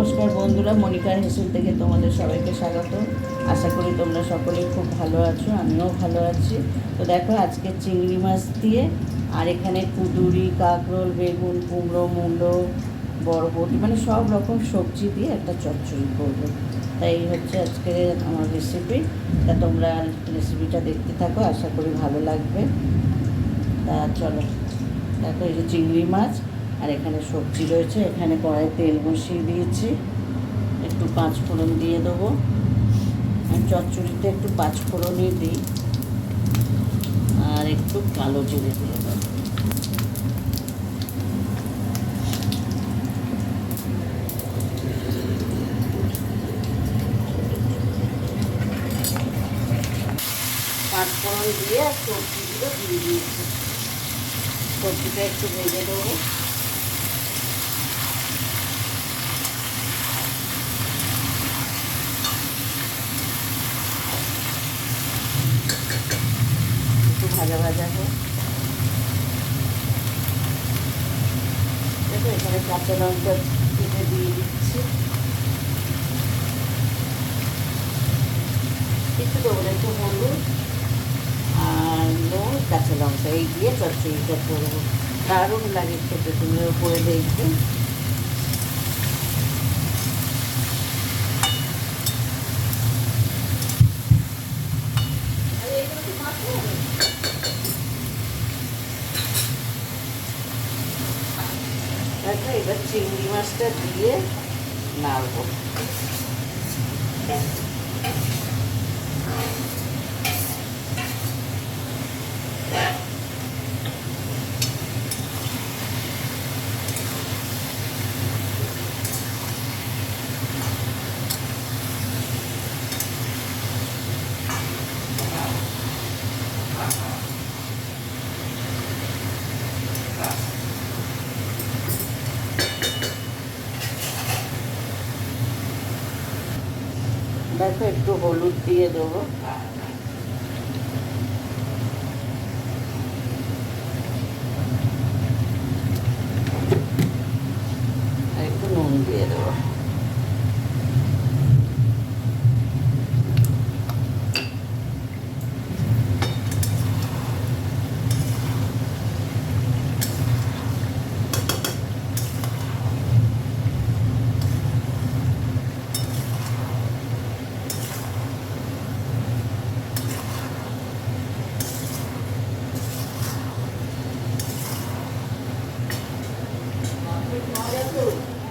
নমস্কার বন্ধুরা, মনিকার হেসেল থেকে তোমাদের সবাইকে স্বাগত। আশা করি তোমরা সকলেই খুব ভালো আছো, আমিও ভালো আছি। তো দেখো, আজকে চিংড়ি মাছ দিয়ে আর এখানে কুঁদুরি, কাঁকরোল, বেগুন, কুমড়ো, মুলো, বরবটি, মানে সব রকম সবজি দিয়ে একটা চচ্চড়ি করবো। তাই হচ্ছে আজকে আমার রেসিপি। তা তোমরা রেসিপিটা দেখতে থাকো, আশা করি ভালো লাগবে। তা চলো, দেখো এই যে চিংড়ি মাছ আর এখানে সবজি রয়েছে। এখানে কড়াই তেল বসিয়ে দিয়েছি, একটু পাঁচফোড়ন দিয়ে দেবো। আমি চচ্চড়িতে একটু পাঁচফোড়নই দিই, আর একটু কালো জিরে দিয়ে দেবো। পাঁচফোড়ন দিয়ে আর সবজিগুলো দিয়ে দিয়েছি। সবজিটা একটু ভেজে দেবো। একটু ভাজা ভাজা হোক। দেখো, এখানে কাঁচা লঙ্কা কেটে দিয়ে দিচ্ছি। একটু দেবো, একটু হলুদ আর নুন, কাঁচা লঙ্কা, এই দিয়ে চচ্চড়িটা করবো। দারুণ লাগে খেতে, তুমি উপরে দেখবে। দেখো, এবার চিংড়ি মাছটা দিয়ে নাড়বো। দেখো, একটু হলুদ দিয়ে দেবো। আর একটু নুন দিয়ে দেবো।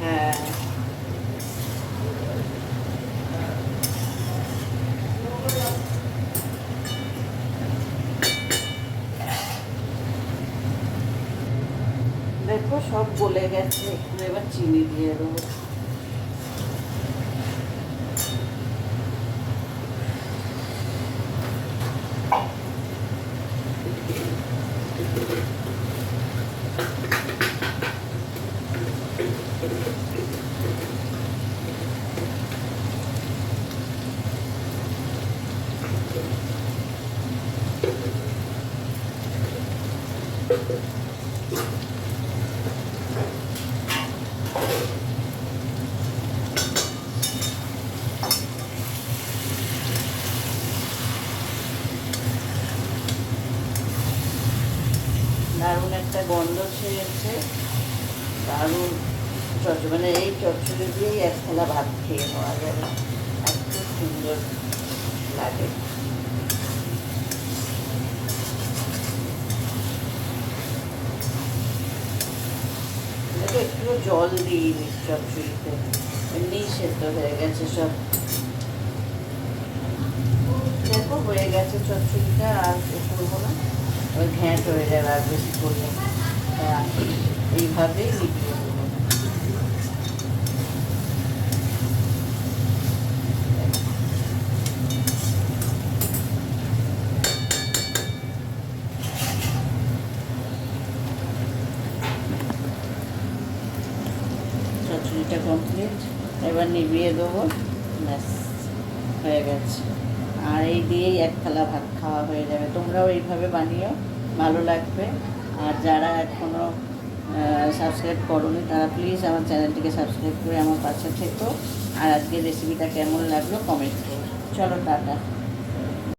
হ্যাঁ, দেখো সব গলে গেছে। একটু এবার চিনি দিয়ে দেবো। দারুণ একটা গন্ধ ছেড়েছে, দারুণ চচ্চড়ি। মানে এই চচ্চড়ি দিয়েই এক থালা ভাত খেয়ে নেওয়া যাবে, এত সুন্দর লাগে। দেখো, একটু জল দিইনি চচ্চড়িতে, এমনিই সেদ্ধ হয়ে গেছে সব। দেখো, হয়ে গেছে চচ্চড়িটা, আর করবো না, ওই ঘ্যাঁট হয়ে যাবে আর বেশি করবো। এইভাবেই লিখিয়ে দেবো। চচ্চড়িটা কমপ্লিট, এবার নিভিয়ে দেবো। ব্যাস, হয়ে গেছে। আর এই দিয়েই এক থালা ভাত খাওয়া হয়ে যাবে। তোমরাও এইভাবে বানিও, ভালো লাগবে। আর যারা এখনও সাবস্ক্রাইব করোনি তারা প্লিজ আমার চ্যানেলটিকে সাবস্ক্রাইব করে আমার পাশে থেকো। আর আজকের রেসিপিটা কেমন লাগলো কমেন্ট করো। চলো টাটা।